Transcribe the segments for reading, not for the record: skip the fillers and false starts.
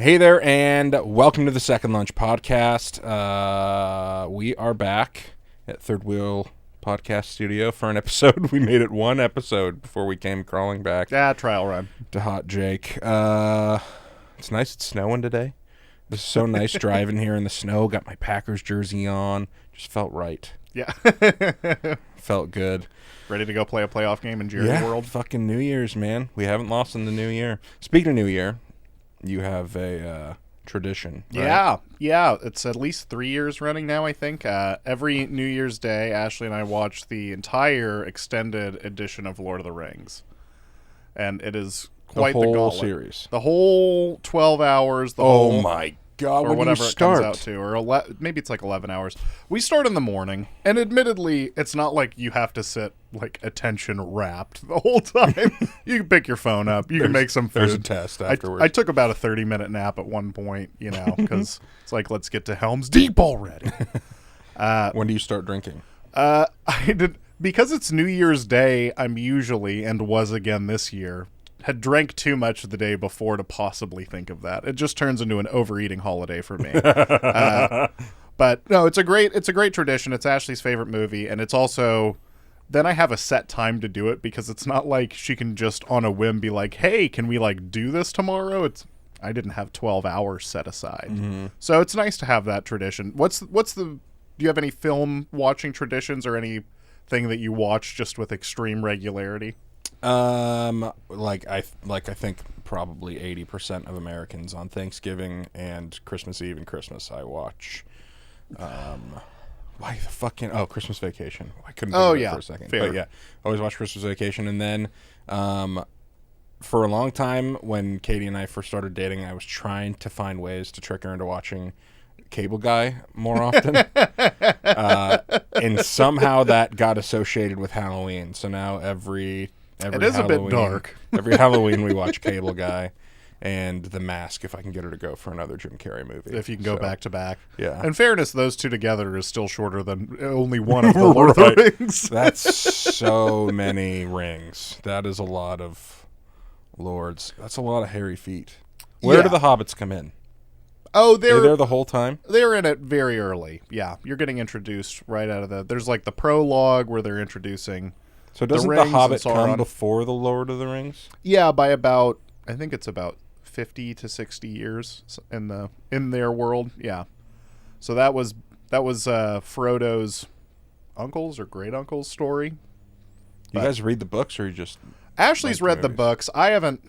Hey there, and welcome to the Second Lunch Podcast. We are back at Third Wheel Podcast Studio for an episode. We made it one episode before we came crawling back. Trial run. To Hot Jake. It's nice it's snowing today. This is so nice driving here in the snow. Got my Packers jersey on. Just felt right. Yeah. Felt good. Ready to go play a playoff game in Jerry World? Fucking New Year's, man. We haven't lost in the new year. Speaking of New Year, you have a tradition, right? Yeah. It's at least 3 years running now, I think. Every New Year's Day, Ashley and I watch the entire extended edition of Lord of the Rings. And it is quite the gauntlet. Series. The whole 12 hours. Oh, my God. Or when whatever you it start? comes out to. Or maybe it's like 11 hours. We start in the morning. And admittedly, it's not like you have to sit like attention wrapped the whhole time. You can pick your phone up. You can make some food. There's a test afterwards. I took about a 30-minute nap at one point, because it's like, let's get to Helm's Deep already. When do you start drinking? I did, because it's New Year's Day, I'm usually, and was again this year, had drank too much the day before to possibly think of that. It just turns into an overeating holiday for me. But no, it's a great tradition. It's Ashley's favorite movie, and it's also... Then I have a set time to do it because it's not like she can just on a whim be like, hey, can we like do this tomorrow? I didn't have 12 hours set aside. Mm-hmm. So it's nice to have that tradition. Do you have any film watching traditions or anything that you watch just with extreme regularity? I think probably 80% of Americans on Thanksgiving and Christmas Eve and Christmas I watch why the fucking Christmas Vacation. I couldn't think of it for a second. Fair. But yeah, always watch Christmas Vacation. And then for a long time when Katie and I first started dating, I was trying to find ways to trick her into watching Cable Guy more often. And somehow that got associated with Halloween. So now every it is Halloween, a bit dark. Every Halloween we watch Cable Guy and The Mask if I can get her to go for another Jim Carrey movie. If you can go back to back. Yeah. In fairness, those two together is still shorter than only one of the Lord of the Rings. That's so many rings. That is a lot of lords. That's a lot of hairy feet. Where do the hobbits come in? Oh, they're there the whole time? They're in it very early. Yeah, you're getting introduced right out of there's like the prologue where they're introducing So doesn't the Hobbit come before the Lord of the Rings? Yeah, by about, I think it's about 50 to 60 years in their world. Yeah. So that was Frodo's uncle's or great uncle's story. You guys read the books or you just Ashley's read the books. I haven't.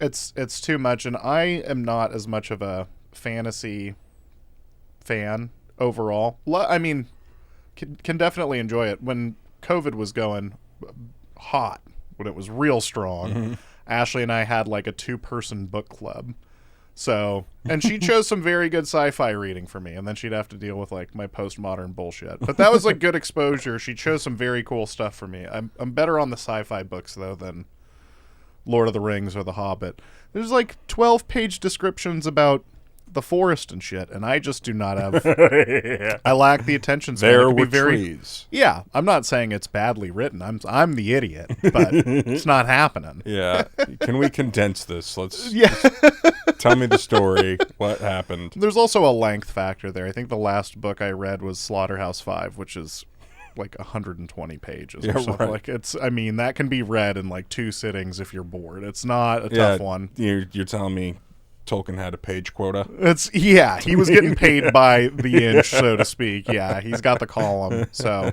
It's too much, and I am not as much of a fantasy fan overall. I mean, can definitely enjoy it. When COVID was going hot, when it was real strong, mm-hmm. Ashley and I had like a 2-person book club. So, and she chose some very good sci-fi reading for me, and then she'd have to deal with like my postmodern bullshit. But that was like good exposure. She chose some very cool stuff for me. I'm better on the sci-fi books though than Lord of the Rings or The Hobbit. There's like 12-page descriptions about the forest and shit, and I just do not have. Yeah. I lack the attention span. There were trees. Yeah, I'm not saying it's badly written. I'm the idiot, but it's not happening. Yeah, can we condense this? Let's tell me the story. What happened? There's also a length factor there. I think the last book I read was Slaughterhouse-Five, which is like 120 pages or something. Right. Like that can be read in like 2 sittings if you're bored. It's not a tough one. You're telling me Tolkien had a page quota? He was getting paid by the inch, so to speak. Yeah, he's got the column. So,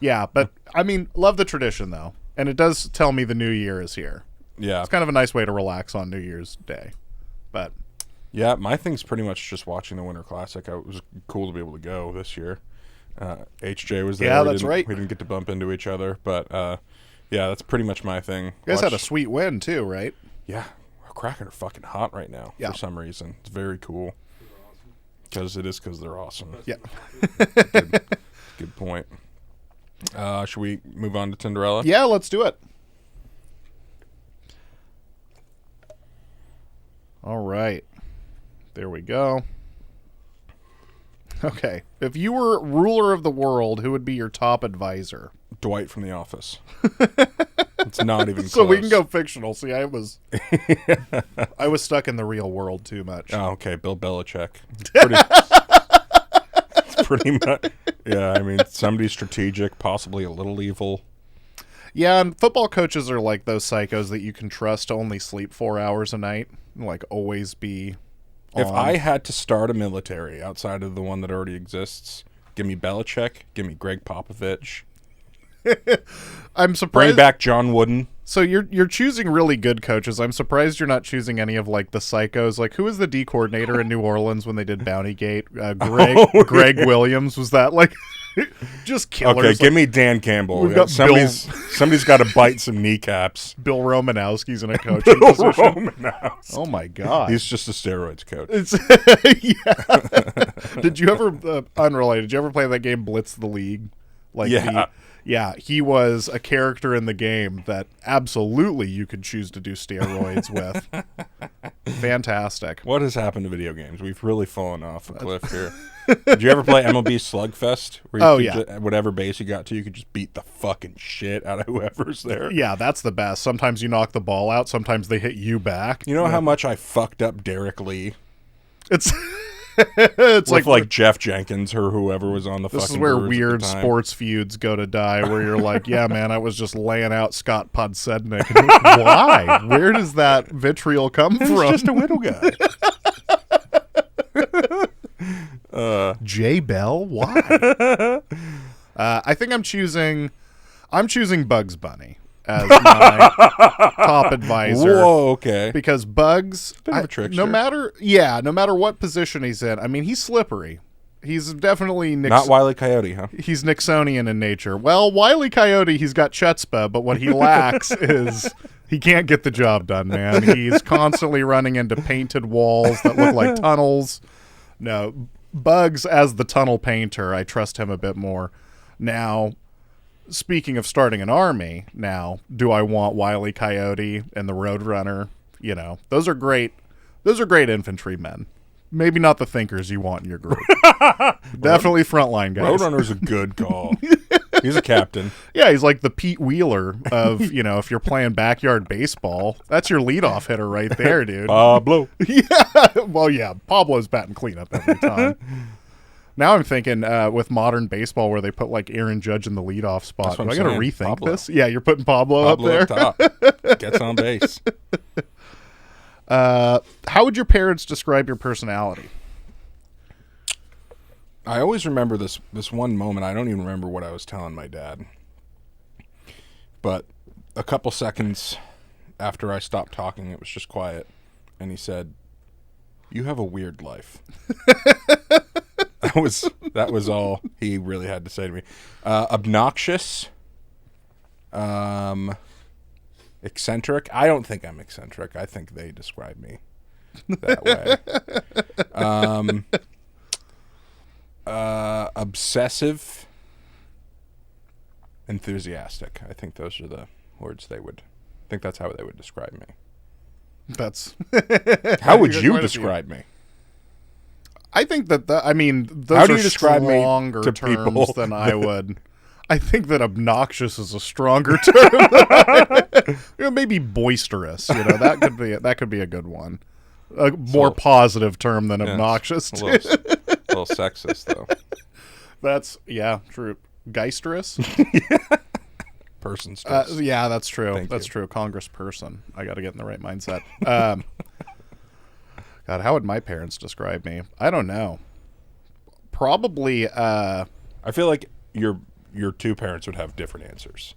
yeah, but I mean, love the tradition though, and it does tell me the new year is here. Yeah, it's kind of a nice way to relax on New Year's Day. But yeah, my thing's pretty much just watching the Winter Classic. It was cool to be able to go this year. HJ was there. Yeah, that's right. We didn't get to bump into each other, but yeah, that's pretty much my thing. You guys had a sweet win too, right? Yeah. Kraken are fucking hot right now for some reason. It's very cool. Because they're awesome. Yeah. Good point. Should we move on to Tinderella? Yeah, let's do it. All right. There we go. Okay. If you were ruler of the world, who would be your top advisor? Dwight from The Office. It's not even So close. we can go fictional. See, I was stuck in the real world too much. Oh, okay. Bill Belichick. Pretty, it's pretty much. Yeah, I mean, somebody strategic, possibly a little evil. Yeah, and football coaches are like those psychos that you can trust to only sleep 4 hours a night, like always be on. If I had to start a military outside of the one that already exists, give me Belichick, give me Greg Popovich. I'm surprised. Bring back John Wooden. So you're choosing really good coaches. I'm surprised you're not choosing any of like the psychos. Like, who was the D coordinator in New Orleans when they did Bountygate? Greg Williams, was that like just killers? Okay, give me Dan Campbell. We've got Somebody's got to bite some kneecaps. Bill Romanowski's in a coaching position. Romanowski. Oh my god, He's just a steroids coach. Yeah. Did you ever unrelated? Did you ever play that game Blitz the League? Like Yeah. Yeah, he was a character in the game that absolutely you could choose to do steroids with. Fantastic. What has happened to video games? We've really fallen off a cliff here. Did you ever play MLB Slugfest? Where you whatever base you got to, you could just beat the fucking shit out of whoever's there. Yeah, that's the best. Sometimes you knock the ball out. Sometimes they hit you back. You know how much I fucked up Derek Lee? It's it's like Jeff Jenkins or whoever was on the fucking. This is where Brewers weird at the time. sports feuds go to die, where you're like, yeah, man, I was just laying out Scott Podsednik. And you're like, why? Where does that vitriol come from? He's just a widow guy. Jay Bell? Why? I think I'm choosing Bugs Bunny as my top advisor. Whoa, okay. Because Bugs, Bit of a trickster. no matter what position he's in, I mean, he's slippery. He's definitely Not Wile E. Coyote, huh? He's Nixonian in nature. Well, Wile E. Coyote, he's got chutzpah, but what he lacks is he can't get the job done, man. He's constantly running into painted walls that look like tunnels. No, Bugs as the tunnel painter, I trust him a bit more. Now, speaking of starting an army, now, do I want Wile E. Coyote and the Roadrunner? You know, those are great infantrymen. Maybe not the thinkers you want in your group. Definitely frontline guys. Roadrunner's a good call. He's a captain. Yeah, he's like the Pete Wheeler of, if you're playing backyard baseball, that's your leadoff hitter right there, dude. Pablo. Yeah. Well, yeah, Pablo's batting cleanup every time. Now I'm thinking with modern baseball where they put like Aaron Judge in the leadoff spot. Do I got to rethink Pablo. this? Yeah, you're putting Pablo up there? Up top. Gets on base. How would your parents describe your personality? I always remember this one moment. I don't even remember what I was telling my dad. But a couple seconds after I stopped talking, it was just quiet. And he said, "You have a weird life." That was all he really had to say to me. Obnoxious. Eccentric. I don't think I'm eccentric. I think they describe me that way. Obsessive. Enthusiastic. I think those are the words I think that's how they would describe me. That's How would you describe me? I think that those How do are you describe me stronger to terms people? than I would. I think that obnoxious is a stronger term. Maybe boisterous. That could be a good one. A more positive term than obnoxious. A little sexist though. That's true. Geisterous. Person stress. Yeah, that's true. Thank That's you. true. Congressperson. I got to get in the right mindset. God, how would my parents describe me? I don't know. Probably. I feel like your two parents would have different answers.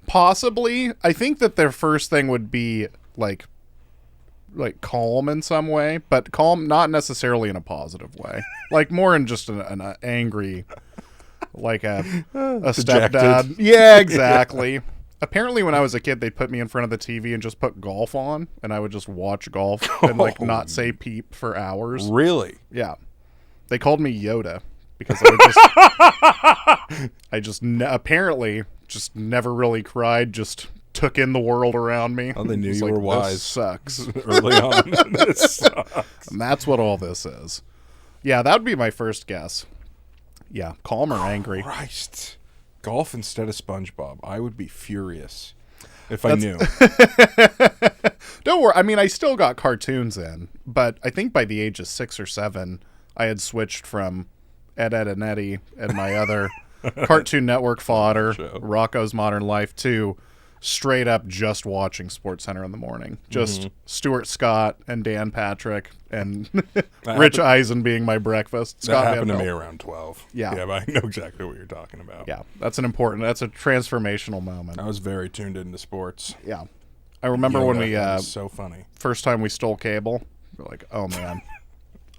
Possibly. I think that their first thing would be like calm in some way, but calm not necessarily in a positive way. Like more in just an angry, like a stepdad. Yeah, exactly. Apparently, when I was a kid, they'd put me in front of the TV and just put golf on, and I would just watch golf and not say peep for hours. Really? Yeah. They called me Yoda because I just apparently just never really cried, just took in the world around me. Oh, they knew It's you were wise. This sucks. Early on. This sucks. And that's what all this is. Yeah, that would be my first guess. Yeah, calm or angry. Christ. Golf instead of SpongeBob. I would be furious if I knew. Don't worry. I mean, I still got cartoons in, but I think by the age of 6 or 7, I had switched from Ed, Edd and Eddy and my other Cartoon Network fodder, Rocko's Modern Life, to straight up just watching SportsCenter in the morning. Just Stuart Scott and Dan Patrick and Rich Eisen being my breakfast. Scott that happened to me around 12. Yeah, but I know exactly what you're talking about. Yeah, that's a transformational moment. I was very tuned into sports. Yeah. I remember when we so funny. First time we stole cable, we're like, oh man,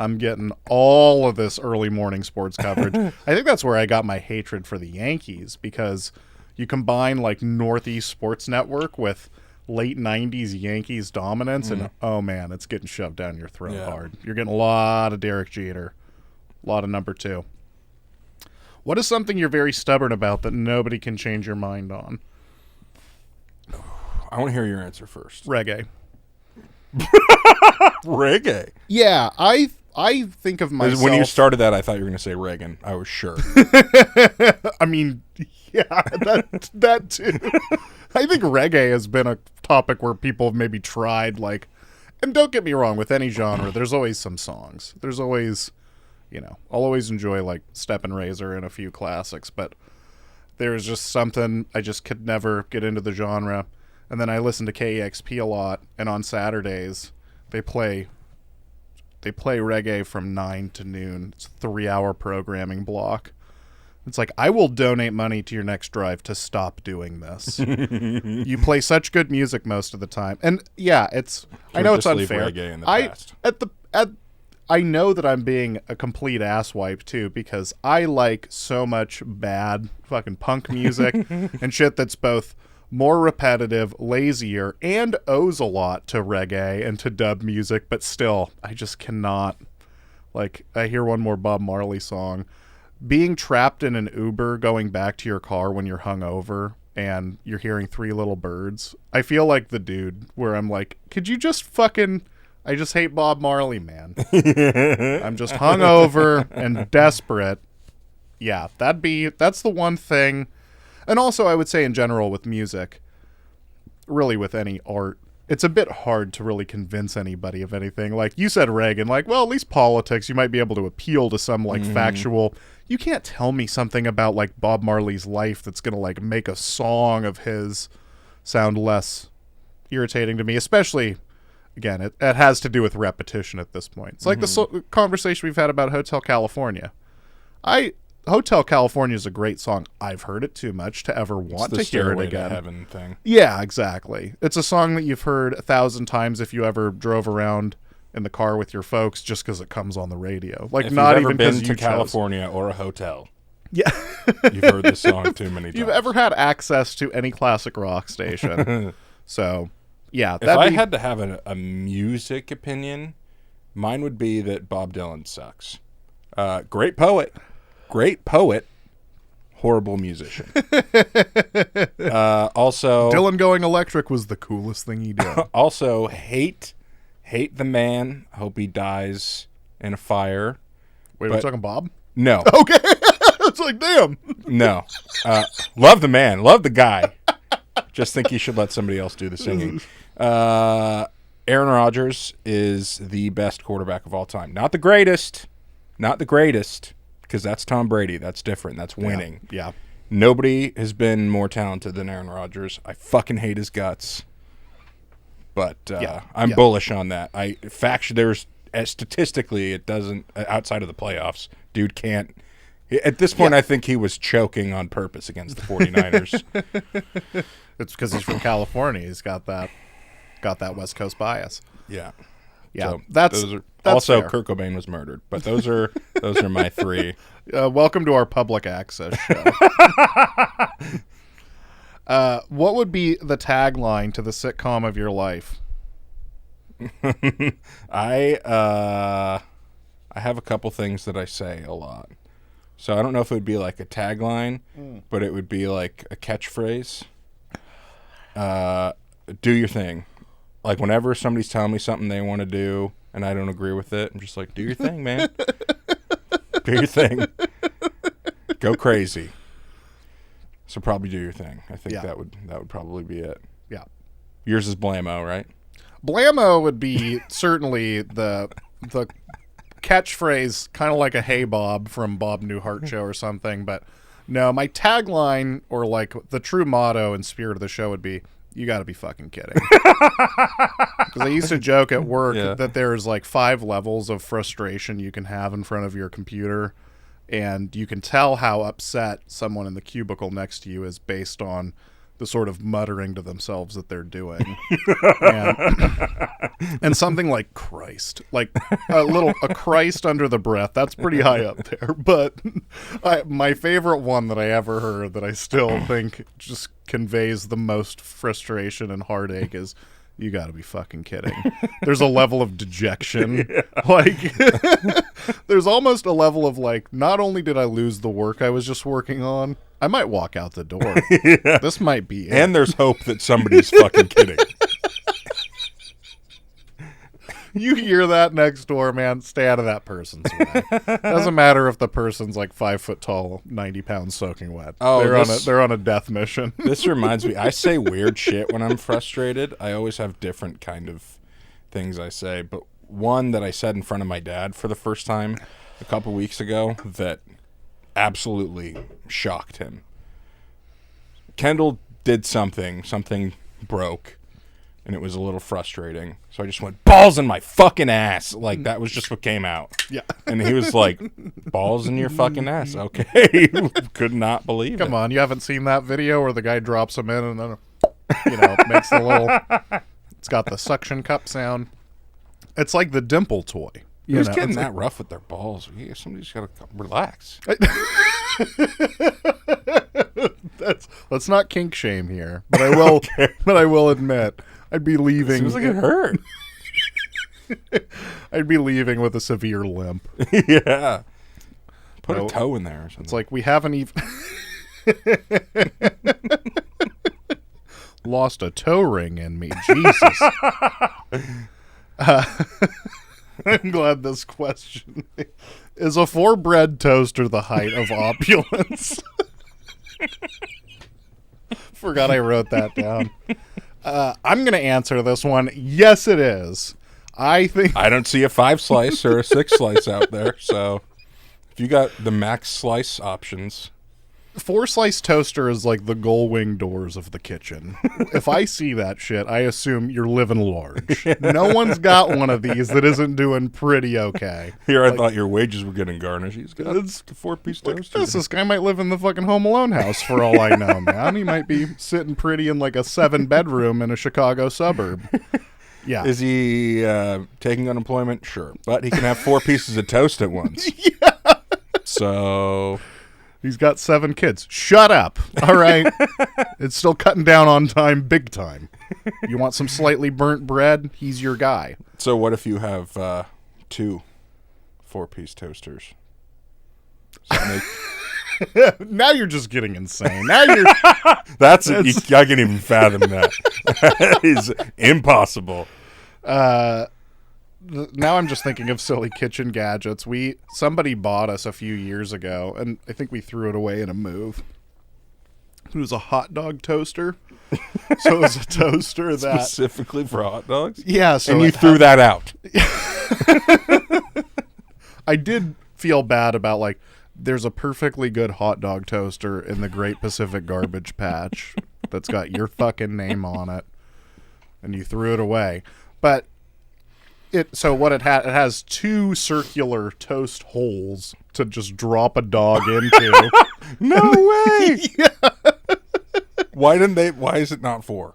I'm getting all of this early morning sports coverage. I think that's where I got my hatred for the Yankees, because you combine like Northeast Sports Network with late 90s Yankees dominance, and oh man, it's getting shoved down your throat hard. You're getting a lot of Derek Jeter, a lot of number 2. What is something you're very stubborn about that nobody can change your mind on? I want to hear your answer first. Reggae. Reggae? Yeah, I think of myself... When you started that, I thought you were going to say Reagan. I was sure. I mean, yeah, that too. I think reggae has been a topic where people have maybe tried, like... And don't get me wrong, with any genre, there's always some songs. There's always, I'll always enjoy, like, Step and Razor and a few classics, but there's just something, I just could never get into the genre. And then I listen to KEXP a lot, and on Saturdays, they play reggae from 9 to noon. It's a 3-hour programming block. It's like, I will donate money to your next drive to stop doing this. You play such good music most of the time. And yeah, I know it's unfair. Reggae in the past. I know that I'm being a complete asswipe too, because I like so much bad fucking punk music and shit that's both more repetitive, lazier, and owes a lot to reggae and to dub music, but still, I just cannot. Like, I hear one more Bob Marley song. Being trapped in an Uber going back to your car when you're hungover and you're hearing 3 Little Birds, I feel like the dude where I'm like, could you just I just hate Bob Marley, man. I'm just hungover and desperate. Yeah, that's the one thing. And also, I would say in general with music, really with any art, it's a bit hard to really convince anybody of anything. Like, you said Reagan, like, well, at least politics, you might be able to appeal to some, like, factual... You can't tell me something about, like, Bob Marley's life that's going to, like, make a song of his sound less irritating to me, especially... Again, it has to do with repetition at this point. It's like the conversation we've had about Hotel California. Hotel California is a great song. I've heard it too much to ever want to hear it again. To Heaven thing. Yeah, exactly. It's a song that you've heard 1,000 times if you ever drove around in the car with your folks, just because it comes on the radio. Like, if not you've ever even been to California or a hotel. Yeah, you've heard this song too many times. You've ever had access to any classic rock station. So, yeah. If I had to have a music opinion, mine would be that Bob Dylan sucks. Great poet, horrible musician. Also, Dylan going electric was the coolest thing he did. Also, hate the man. Hope he dies in a fire. Wait, we're talking Bob? No. Okay. It's like, damn. No. Love the man. Love the guy. Just think he should let somebody else do the singing. Aaron Rodgers is the best quarterback of all time. Not the greatest, because that's Tom Brady. That's different. That's winning. Yeah. Nobody has been more talented than Aaron Rodgers. I fucking hate his guts. But I'm bullish on that. Statistically, it doesn't, outside of the playoffs, dude can't. At this point, I think he was choking on purpose against the 49ers. It's because he's from California. He's got that West Coast bias. Yeah. Yeah. So that's also fair. Kurt Cobain was murdered. But those are my 3. Welcome to our public access show. What would be the tagline to the sitcom of your life? I have a couple things that I say a lot. So I don't know if it would be like a tagline, but it would be like a catchphrase. Do your thing. Like, whenever somebody's telling me something they want to do and I don't agree with it, I'm just like, do your thing, man. Do your thing. Go crazy. So probably do your thing. I think Yeah. that would probably be it. Yeah. Yours is blammo, right? Blammo would be certainly the catchphrase, kind of like a "Hey Bob" from Bob Newhart show or something. But no, my tagline, or like the true motto and spirit of the show, would be, "You got to be fucking kidding." Because I used to joke at work that there's like 5 levels of frustration you can have in front of your computer, and you can tell how upset someone in the cubicle next to you is based on the sort of muttering to themselves that they're doing. And something like Christ, like a Christ under the breath, that's pretty high up there. But my favorite one that I ever heard that I still think just conveys the most frustration and heartache is, "You got to be fucking kidding." There's a level of dejection. Like, there's almost a level of like, not only did I lose the work I was just working on, I might walk out the door. This might be it. And there's hope that somebody's fucking kidding. You hear that next door, man, stay out of that person's way. Doesn't matter if the person's like 5 foot tall, 90 pounds soaking wet. Oh, they're on a death mission. This reminds me, I say weird shit when I'm frustrated. I always have different kind of things I say, but one that I said in front of my dad for the first time a couple weeks ago that absolutely shocked him. Kendall did something broke, and it was a little frustrating. So I just went, "Balls in my fucking ass." Like, that was just what came out. Yeah. And he was like, "Balls in your fucking ass." Okay. Could not believe it. Come on, you haven't seen that video where the guy drops him in and then, makes the little, it's got the suction cup sound. It's like the dimple toy. Who's getting that rough with their balls? Yeah, somebody's got to relax. Let's not kink shame here, but I will. Okay. But I will admit, I'd be leaving. Seems like it hurt. I'd be leaving with a severe limp. Yeah. Put a toe in there or something. It's like we haven't even lost a toe ring in me. Jesus. I'm glad this question is: a 4-bread toaster the height of opulence? Forgot I wrote that down. I'm going to answer this one. Yes, it is. I don't see a 5 slice or a 6 slice out there. So if you got the max slice options, 4-slice toaster is like the gull wing doors of the kitchen. If I see that shit, I assume you're living large. No one's got one of these that isn't doing pretty okay. Here, I thought your wages were getting garnished. He's got a 4-piece toaster. This guy might live in the fucking Home Alone house for all I know, man. He might be sitting pretty in like a 7-bedroom in a Chicago suburb. Yeah. Is he taking unemployment? Sure. But he can have 4 pieces of toast at once. Yeah. So he's got 7 kids. Shut up. All right. It's still cutting down on time, big time. You want some slightly burnt bread? He's your guy. So what if you have 2 4-piece toasters? Now you're just getting insane. Now you're I can't even fathom that. That is impossible. Now I'm just thinking of silly kitchen gadgets. Somebody bought us a few years ago, and I think we threw it away in a move. It was a hot dog toaster. So it was a toaster that specifically for hot dogs. Yeah, so and you threw that out. I did feel bad about like, there's a perfectly good hot dog toaster in the Great Pacific Garbage Patch that's got your fucking name on it, and you threw it away. But it has 2 circular toast holes to just drop a dog into. No way. Yeah. Why is it not 4?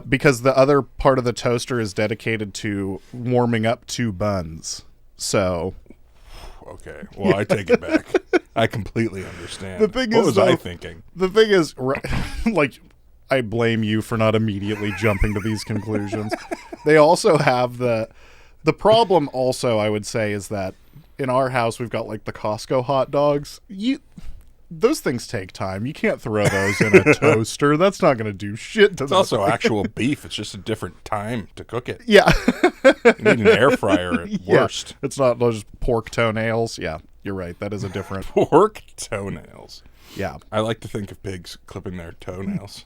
Because the other part of the toaster is dedicated to warming up 2 buns. So okay, well, I take it back. I completely understand. What was I thinking? The thing is, like, I blame you for not immediately jumping to these conclusions. They also have the problem also, I would say, is that in our house we've got like the Costco hot dogs. Those things take time. You can't throw those in a toaster. That's not going to do shit to It's also actual beef. It's just a different time to cook it. Yeah. You need an air fryer at worst. It's not just pork toenails. Yeah, you're right. That is a different... Pork toenails. Yeah. I like to think of pigs clipping their toenails.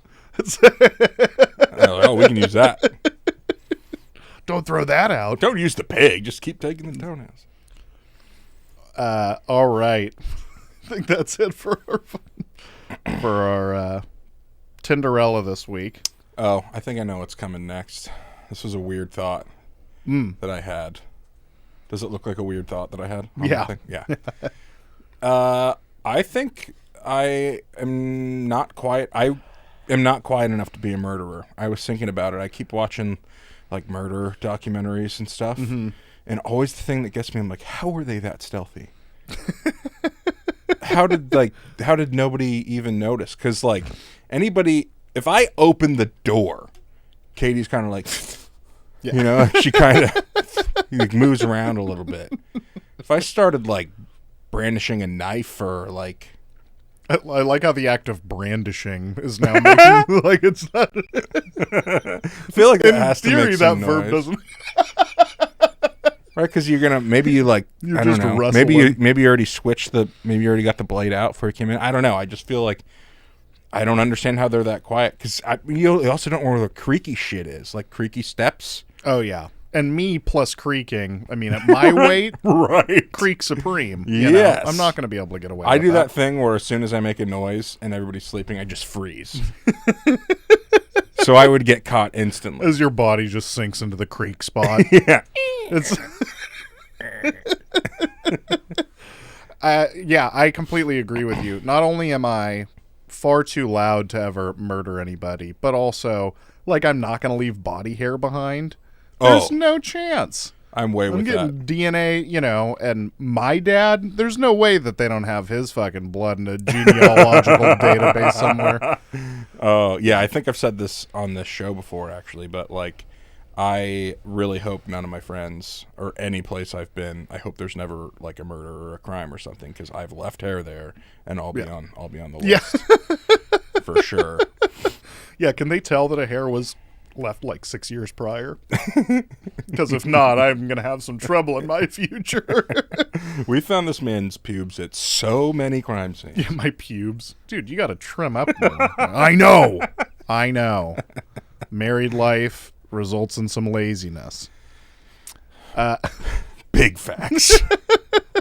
Oh, we can use that. Don't throw that out. Don't use the pig. Just keep taking the toenails. All right. I think that's it for our Tinderella this week. Oh, I think I know what's coming next. This was a weird thought that I had. Does it look like a weird thought that I had? Yeah. Yeah. I think I am not quiet. I am not quiet enough to be a murderer. I was thinking about it. I keep watching like murder documentaries and stuff. Mm-hmm. And always the thing that gets me, I'm like, how were they that stealthy? How did nobody even notice? Because like anybody, if I open the door, Katie's kind of like, yeah. you know, she kind of like, moves around a little bit. If I started like brandishing a knife or like, I like how the act of brandishing is now making like it's not. I feel like it has theory, to make some that noise. verb doesn't. Right, because you're gonna maybe you like You're I don't just know wrestling. maybe you already switched maybe you already got the blade out before you came in. I don't know. I just feel like I don't understand how they're that quiet because you also don't know where the creaky shit is, like creaky steps. Oh yeah, and me plus creaking. I mean, at my weight, Right, creak supreme. Yes. I'm not going to be able to get away. I with do that thing where as soon as I make a noise and everybody's sleeping, I just freeze. So I would get caught instantly as your body just sinks into the creak spot. Yeah. It's yeah, I completely agree with you. Not only am I far too loud to ever murder anybody, but also like I'm not going to leave body hair behind. There's no chance. I'm getting DNA, and my dad, there's no way that they don't have his fucking blood in a genealogical database somewhere. Oh, yeah, I think I've said this on this show before, actually, but, like, I really hope none of my friends, or any place I've been, I hope there's never, like, a murder or a crime or something, because I've left hair there, and I'll be on the list. For sure. Yeah, can they tell that a hair was left like 6 years prior? Because if not, I'm going to have some trouble in my future. We found this man's pubes at so many crime scenes. Yeah, my pubes. Dude, you got to trim up more. I know. Married life results in some laziness. Big facts.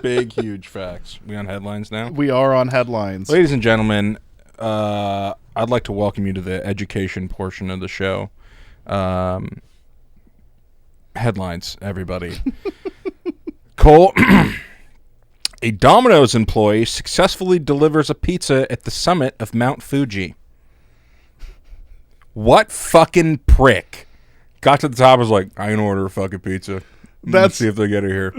Big, huge facts. We on headlines now? We are on headlines. Ladies and gentlemen, I'd like to welcome you to the education portion of the show. Headlines, everybody. Cole, a Domino's employee successfully delivers a pizza at the summit of Mount Fuji. What fucking prick got to the top and was like, I can order a fucking pizza. Let's see if they get it here.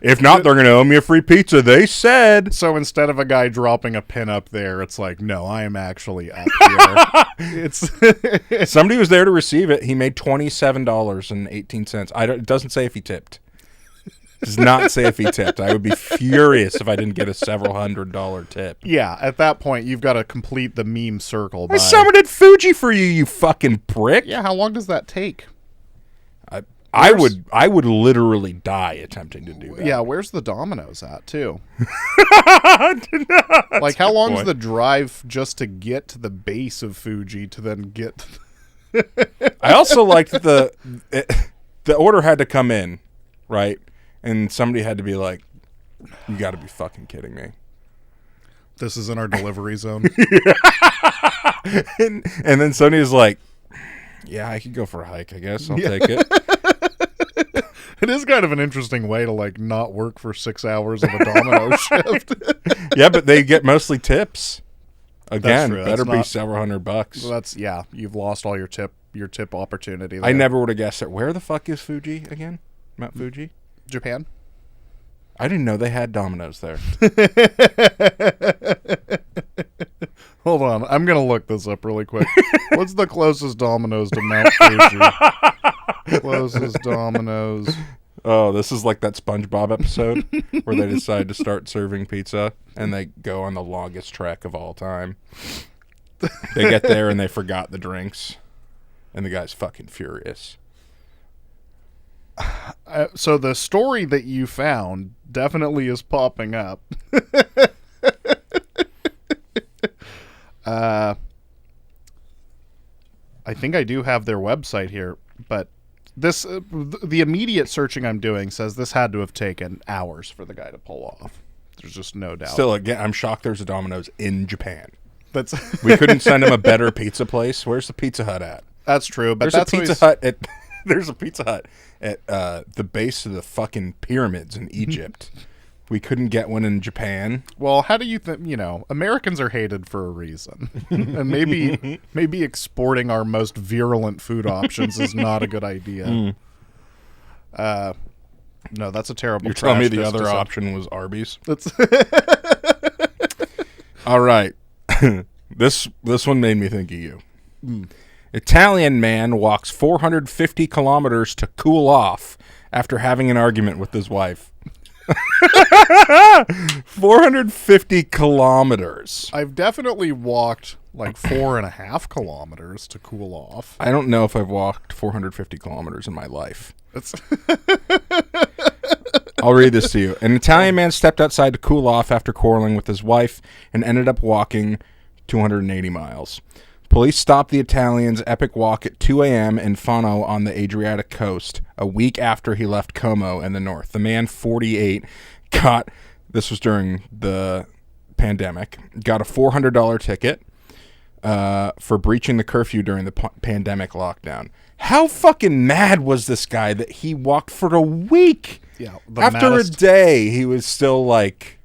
If not, they're going to owe me a free pizza. They said. So instead of a guy dropping a pin up there, it's like, no, I am actually up here. Somebody was there to receive it. He made $27.18. It doesn't say if he tipped. It does not say if he tipped. I would be furious if I didn't get a several $100 tip. Yeah, at that point, you've got to complete the meme circle. I summoned Fuji for you, you fucking prick. Yeah, how long does that take? I would literally die attempting to do that. Yeah, where's the Domino's at, too? Like, how long is the drive just to get to the base of Fuji to then get... I also liked the order had to come in, right? And somebody had to be like, you got to be fucking kidding me. This is in our delivery zone. and then somebody was like, yeah, I could go for a hike, I guess. I'll take it. It is kind of an interesting way to, like, not work for 6 hours of a Domino shift. Yeah, but they get mostly tips. Again, That's true. better be several $100. Well, yeah, you've lost all your tip opportunity there. I never would have guessed it. Where the fuck is Fuji again? Mount Fuji? Japan? I didn't know they had Domino's there. Hold on, I'm going to look this up really quick. What's the closest Domino's to Mount Fuji? Closest Domino's. Oh, this is like that SpongeBob episode where they decide to start serving pizza and they go on the longest trek of all time. They get there and they forgot the drinks, and the guy's fucking furious. So the story that you found definitely is popping up. I think I do have their website here, but this the immediate searching I'm doing says this had to have taken hours for the guy to pull off. There's just no doubt. Still, again, I'm shocked there's a Domino's in Japan. That's We couldn't send him a better pizza place. Where's the Pizza Hut at? That's true, but There's a Pizza Hut at there's a Pizza Hut at the base of the fucking pyramids in Egypt. We couldn't get one in Japan. Well, how do you think? Americans are hated for a reason, and maybe exporting our most virulent food options is not a good idea. No, that's a terrible. You're telling me the other option was Arby's? All right, this one made me think of you. Italian man walks 450 kilometers to cool off after having an argument with his wife. 450 kilometers. I've definitely walked like 4.5 kilometers to cool off. I don't know if I've walked 450 kilometers in my life. I'll read this to you. An Italian man stepped outside to cool off after quarreling with his wife and ended up walking 280 miles. Police stopped the Italian's epic walk at 2 a.m. in Fano on the Adriatic coast, a week after he left Como in the north. The man, 48, this was during the pandemic, got a $400 ticket for breaching the curfew during the pandemic lockdown. How fucking mad was this guy that he walked for a week? Yeah. After a day, he was still like,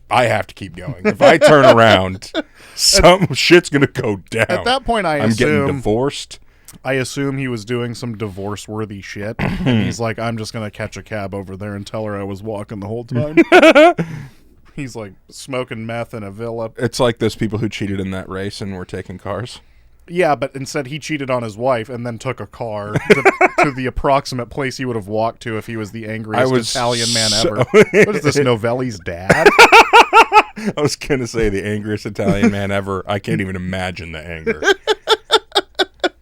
I have to keep going. If I turn around, some shit's going to go down. At that point, I'm getting divorced. I assume he was doing some divorce-worthy shit. And he's like, I'm just going to catch a cab over there and tell her I was walking the whole time. He's like smoking meth in a villa. It's like those people who cheated in that race and were taking cars. Yeah, but instead he cheated on his wife and then took a car to the approximate place he would have walked to if he was the angriest Italian man ever. What is this, Novelli's dad? I was going to say the angriest Italian man ever. I can't even imagine the anger.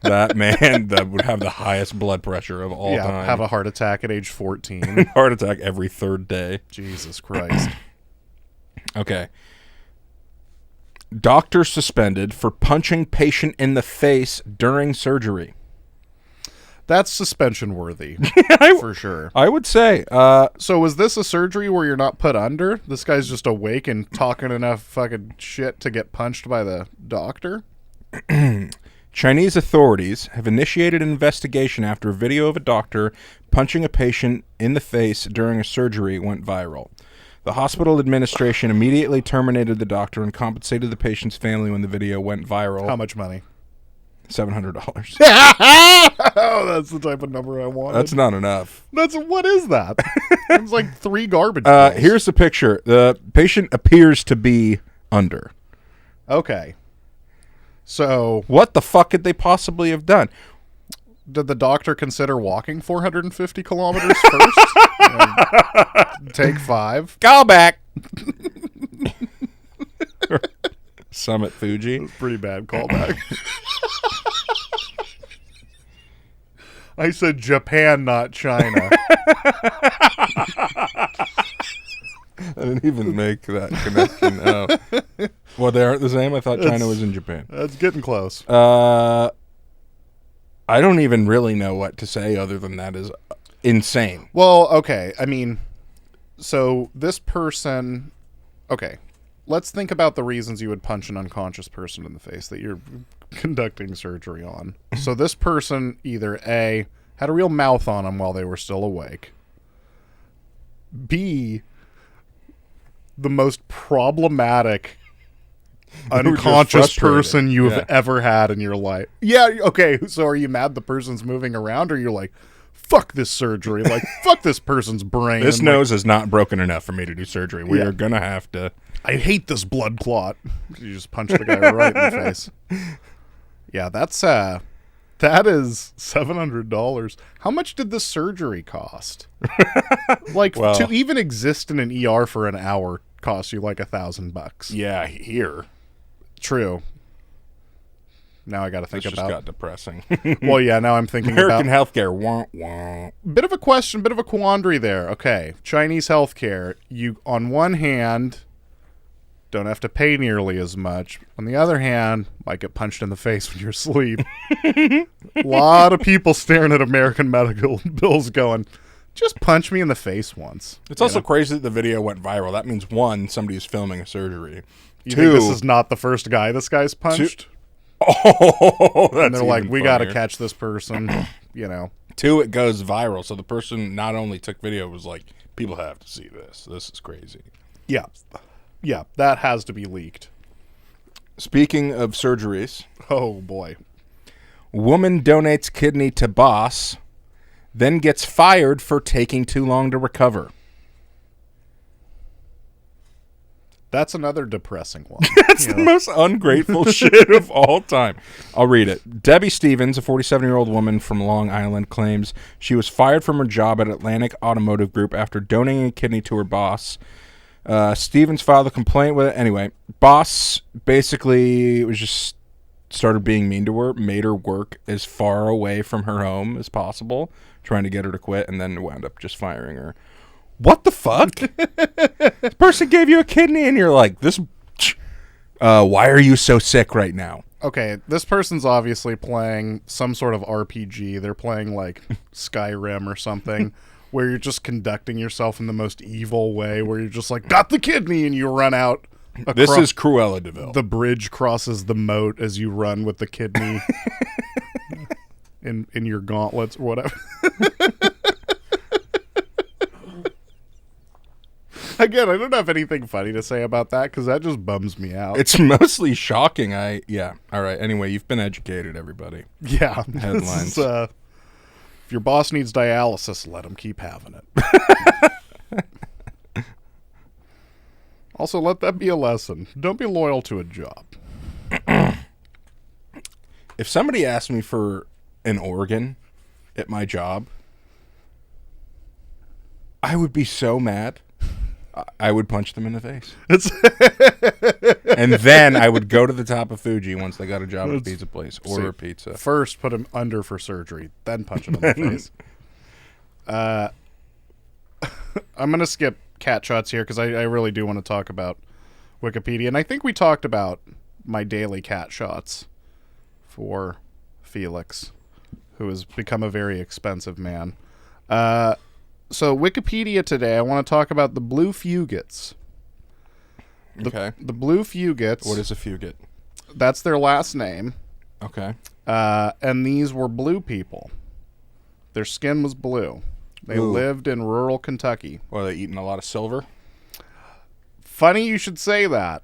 That man that would have the highest blood pressure of all time. Have a heart attack at age 14. Heart attack every third day. Jesus Christ. Okay. Doctor suspended for punching patient in the face during surgery. That's suspension worthy, for sure. I would say. So was this a surgery where you're not put under? This guy's just awake and talking enough fucking shit to get punched by the doctor? Chinese authorities have initiated an investigation after a video of a doctor punching a patient in the face during a surgery went viral. The hospital administration immediately terminated the doctor and compensated the patient's family when the video went viral. How much money? $700. Oh, that's the type of number I want. That's not enough. What is that? It's like 3 garbage bills. Here's the picture. The patient appears to be under. Okay. So what the fuck could they possibly have done? Did the doctor consider walking 450 kilometers first? Take 5. Call back. Summit Fuji. That's pretty bad callback. I said Japan, not China. I didn't even make that connection. Oh. Well, they aren't the same? I thought China was in Japan. That's getting close. I don't even really know what to say other than that is insane. Well, okay. I mean, so this person... Okay. Let's think about the reasons you would punch an unconscious person in the face that you're conducting surgery on. So this person either A, had a real mouth on them while they were still awake. B, the most problematic unconscious person you have ever had in your life. Yeah, okay, so are you mad the person's moving around, or you're like, fuck this surgery, like, fuck this person's brain. This nose is not broken enough for me to do surgery. We are going to have to... I hate this blood clot. You just punch the guy right in the face. Yeah, that is $700. How much did the surgery cost? To even exist in an ER for an hour costs you like $1,000. Yeah, here. True. Now I got to think this about. Just got depressing. Well, yeah. Now I'm thinking American about healthcare. Wah, wah. Bit of a question, bit of a quandary there. Okay, Chinese healthcare. You on one hand don't have to pay nearly as much. On the other hand, might get punched in the face when you're asleep. A lot of people staring at American medical bills going, just punch me in the face once. It's also crazy that the video went viral. That means, one, somebody is filming a surgery. You think this is not the first guy this guy's punched? Oh, that's and they're like, we got to funnier. catch this person, Two, it goes viral. So the person not only took video, was like, people have to see this. This is crazy. Yeah. Yeah, that has to be leaked. Speaking of surgeries. Oh, boy. Woman donates kidney to boss, then gets fired for taking too long to recover. That's another depressing one. That's the most ungrateful shit of all time. I'll read it. Debbie Stevens, a 47-year-old woman from Long Island, claims she was fired from her job at Atlantic Automotive Group after donating a kidney to her boss. Stevens filed a complaint with it. Anyway, boss basically was just started being mean to her, made her work as far away from her home as possible, trying to get her to quit, and then wound up just firing her. What the fuck? This person gave you a kidney and you're like, why are you so sick right now? Okay, this person's obviously playing some sort of RPG. They're playing like Skyrim or something, where you're just conducting yourself in the most evil way, where you're just like, got the kidney, and you run out. This is Cruella de Vil. The bridge crosses the moat as you run with the kidney in your gauntlets or whatever. Again, I don't have anything funny to say about that because that just bums me out. It's mostly shocking. Yeah. All right. Anyway, you've been educated, everybody. Yeah. Headlines. If your boss needs dialysis, let him keep having it. Also, let that be a lesson. Don't be loyal to a job. If somebody asked me for an organ at my job, I would be so mad. I would punch them in the face. And then I would go to the top of Fuji once they got a job at a pizza place. Order a pizza. First, put him under for surgery. Then punch him in the face. I'm going to skip cat shots here because I really do want to talk about Wikipedia. And I think we talked about my daily cat shots for Felix, who has become a very expensive man. So Wikipedia today, I want to talk about the blue fugates. Okay. The blue fugates. What is a fugate? That's their last name. Okay. And these were blue people. Their skin was blue. They lived in rural Kentucky. Well, are they eating a lot of silver? Funny you should say that.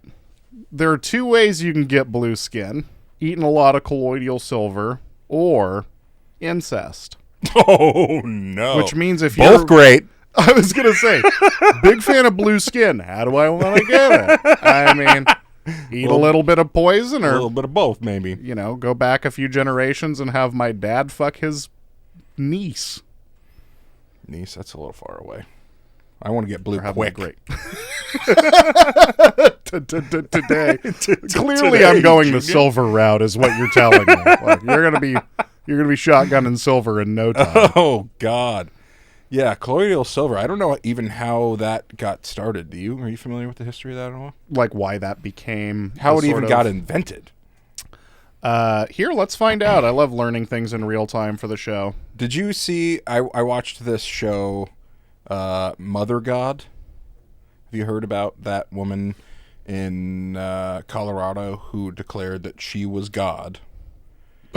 There are two ways you can get blue skin. Eating a lot of colloidal silver or incest. Oh, no. Which means if Both great. I was going to say, big fan of blue skin. How do I want to get it? I mean, eat a little bit of poison or... A little bit of both, maybe. Go back a few generations and have my dad fuck his niece. Niece, that's a little far away. I want to get blue quick. Great. Today. Clearly I'm going the silver route is what you're telling me. Like, you're going to be shotgunning silver in no time. Oh, God. Yeah, colloidal silver. I don't know even how that got started. Are you familiar with the history of that at all? Like why that became... How it even got invented. Here, let's find out. I love learning things in real time for the show. Did you see... I watched this show, Mother God. Have you heard about that woman in Colorado who declared that she was God?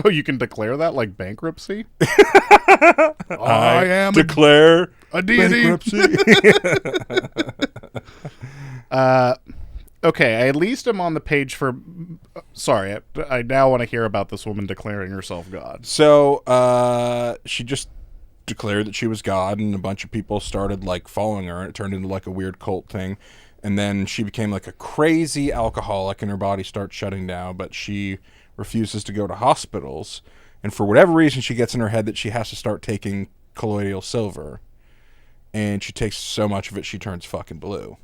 Oh, you can declare that like bankruptcy? I am declare a deity. Bankruptcy. Okay, I at least am on the page for... Sorry, I now want to hear about this woman declaring herself God. So, she just declared that she was God, and a bunch of people started, like, following her, and it turned into, like, a weird cult thing. And then she became, like, a crazy alcoholic, and her body starts shutting down, but she refuses to go to hospitals. And for whatever reason, she gets in her head that she has to start taking colloidal silver. And she takes so much of it, she turns fucking blue.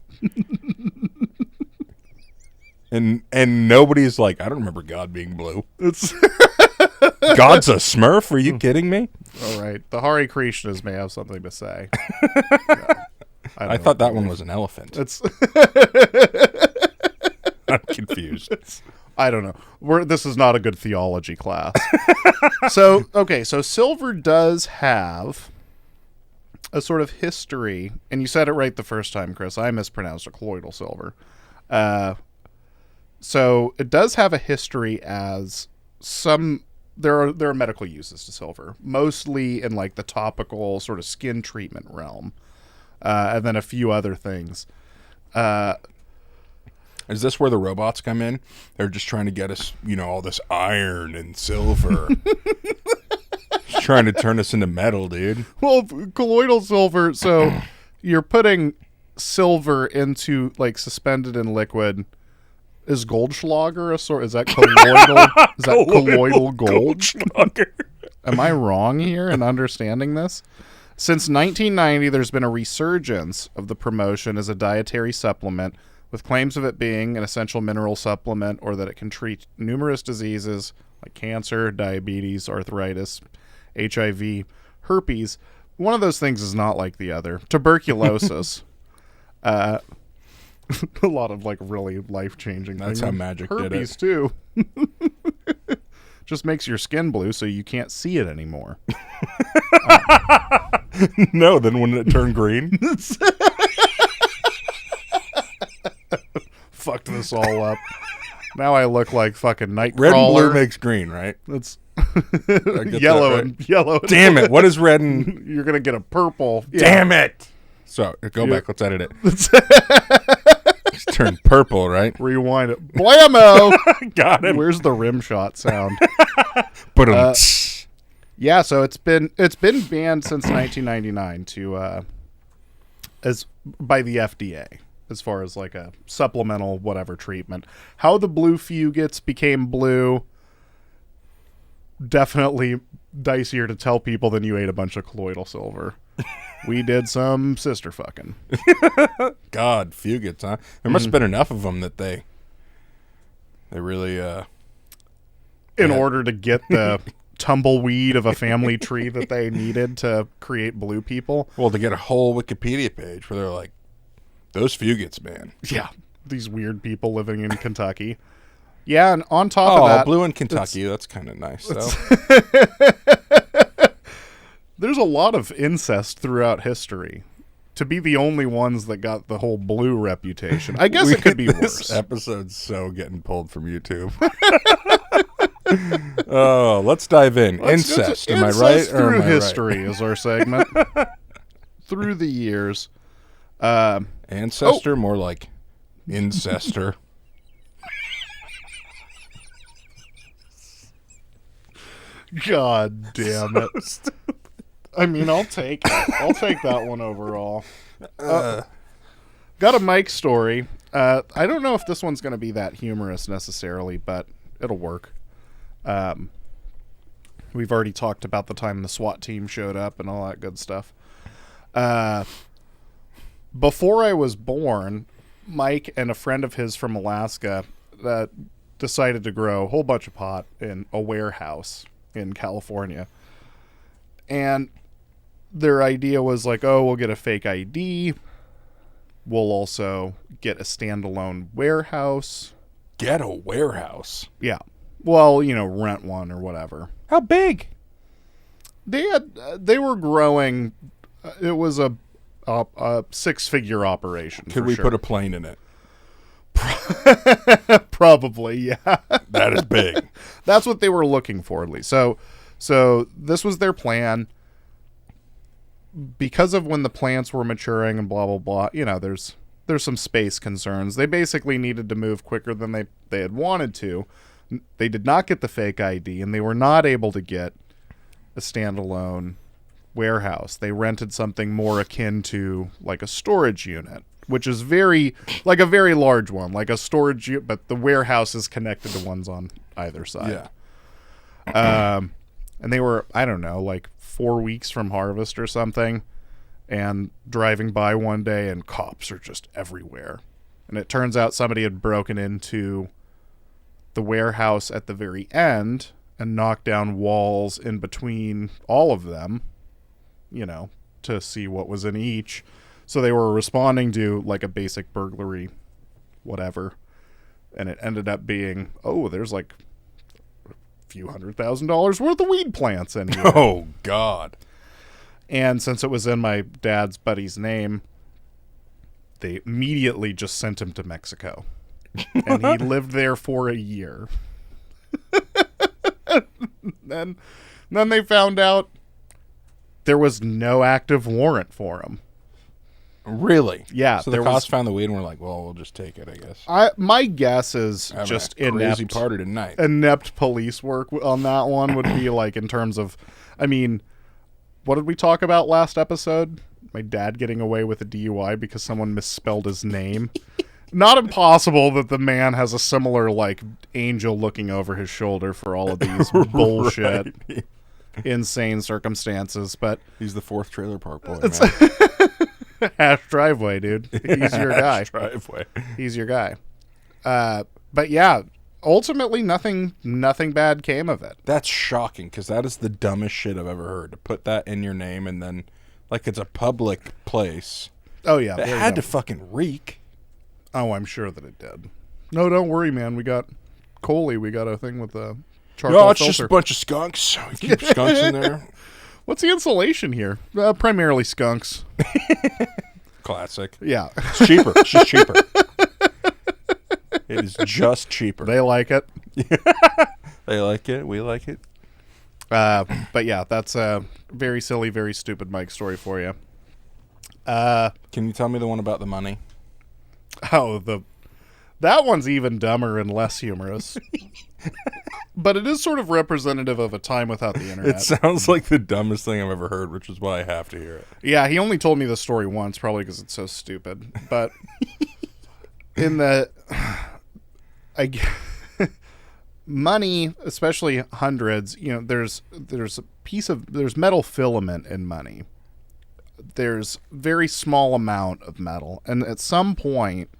And nobody's like, I don't remember God being blue. God's a Smurf? Are you kidding me? All right. The Hare Krishnas may have something to say. I thought that one was an elephant. I'm confused. I don't know. This is not a good theology class. So silver does have a sort of history, and you said it right the first time, Chris. I mispronounced it, colloidal silver. So it does have a history as there are medical uses to silver, mostly in like the topical sort of skin treatment realm, and then a few other things. Is this where the robots come in? They're just trying to get us, all this iron and silver. Just trying to turn us into metal, dude. Well, colloidal silver, so you're putting silver into, like, suspended in liquid. Is Goldschlager a sort? Is that colloidal? Is that colloidal gold? Am I wrong here in understanding this? Since 1990, there's been a resurgence of the promotion as a dietary supplement, with claims of it being an essential mineral supplement or that it can treat numerous diseases like cancer, diabetes, arthritis, HIV, herpes. One of those things is not like the other. Tuberculosis. A lot of like really life-changing things. That's how magic did it. Herpes too. Just makes your skin blue so you can't see it anymore. No, then wouldn't it turn green? Fucked this all up. Now I look like fucking Nightcrawler. Red and blue makes green, right? It's yellow and yellow. Damn it! What is red and? You're gonna get a purple. Damn it! So go back. Let's edit it. It's turned purple, right? Rewind it. Blammo! Got it. Where's the rim shot sound? Yeah, so it's been banned since 1999 by the FDA. As far as like a supplemental whatever treatment. How the blue fugits became blue, definitely dicier to tell people than you ate a bunch of colloidal silver. We did some sister fucking. God, fugits, huh? There must have been enough of them that they really... in order to get the tumbleweed of a family tree that they needed to create blue people. Well, to get a whole Wikipedia page where they're like, those fugits, man. Yeah, these weird people living in Kentucky. Yeah, and on top of that... blue in Kentucky, that's kind of nice, though. There's a lot of incest throughout history. To be the only ones that got the whole blue reputation. I guess it could be worse. This episode's so getting pulled from YouTube. Oh, let's dive in. Incest, am I right? Through history is our segment. Through the years. Ancestor, more like incestor. God damn it. I mean, I'll take it. I'll take that one overall. Got a Mike story. I don't know if this one's going to be that humorous necessarily, but it'll work. We've already talked about the time the SWAT team showed up and all that good stuff. Before I was born, Mike and a friend of his from Alaska decided to grow a whole bunch of pot in a warehouse in California. And their idea was like, oh, we'll get a fake ID. We'll also get a standalone warehouse. Get a warehouse? Yeah. Well, rent one or whatever. How big? They were growing. It was a 6-figure operation. Could we put a plane in it? Probably, yeah. That is big. That's what they were looking for, at least. So this was their plan. Because of when the plants were maturing and blah, blah, blah, there's some space concerns. They basically needed to move quicker than they had wanted to. They did not get the fake ID, and they were not able to get a standalone warehouse. They rented something more akin to like a storage unit, which is a very large one, like a storage unit, but the warehouse is connected to ones on either side. Yeah. And they were, I don't know, like 4 weeks from harvest or something, and driving by one day and cops are just everywhere. And it turns out somebody had broken into the warehouse at the very end and knocked down walls in between all of them, to see what was in each. So they were responding to like a basic burglary, whatever. And it ended up being, there's like a few $100,000 worth of weed plants in here. Oh, God. And since it was in my dad's buddy's name, they immediately just sent him to Mexico. And he lived there for a year. Then they found out there was no active warrant for him. Really? Yeah. So the cops found the weed and were like, well, we'll just take it, I guess. My guess is Having just a crazy party tonight. Inept police work on that one would be like in terms of, I mean, what did we talk about last episode? My dad getting away with a DUI because someone misspelled his name. Not impossible that the man has a similar, like, angel looking over his shoulder for all of these bullshit, insane circumstances, but... He's the fourth trailer park boy, man. Hash driveway, dude. He's your guy. Hash driveway. He's your guy. But yeah, ultimately nothing bad came of it. That's shocking, because that is the dumbest shit I've ever heard. To put that in your name and then, like, it's a public place. Oh, yeah. It had to fucking reek. Oh, I'm sure that it did. No, don't worry, man. We got Kolpy. We got a thing with the charcoal No, it's filter. just a bunch of skunks. We keep skunks in there. What's the insulation here? Primarily skunks. Classic. Yeah. It's cheaper. It's just cheaper. It is just cheaper. They like it. They like it. We like it. But yeah, that's a very silly, very stupid Mike story for you. Can you tell me the one about the money? That one's even dumber and less humorous. But it is sort of representative of a time without the internet. It sounds like the dumbest thing I've ever heard, which is why I have to hear it. Yeah, he only told me the story once, probably because it's so stupid. But in the... money, especially hundreds, there's metal filament in money. There's very small amount of metal, and at some point,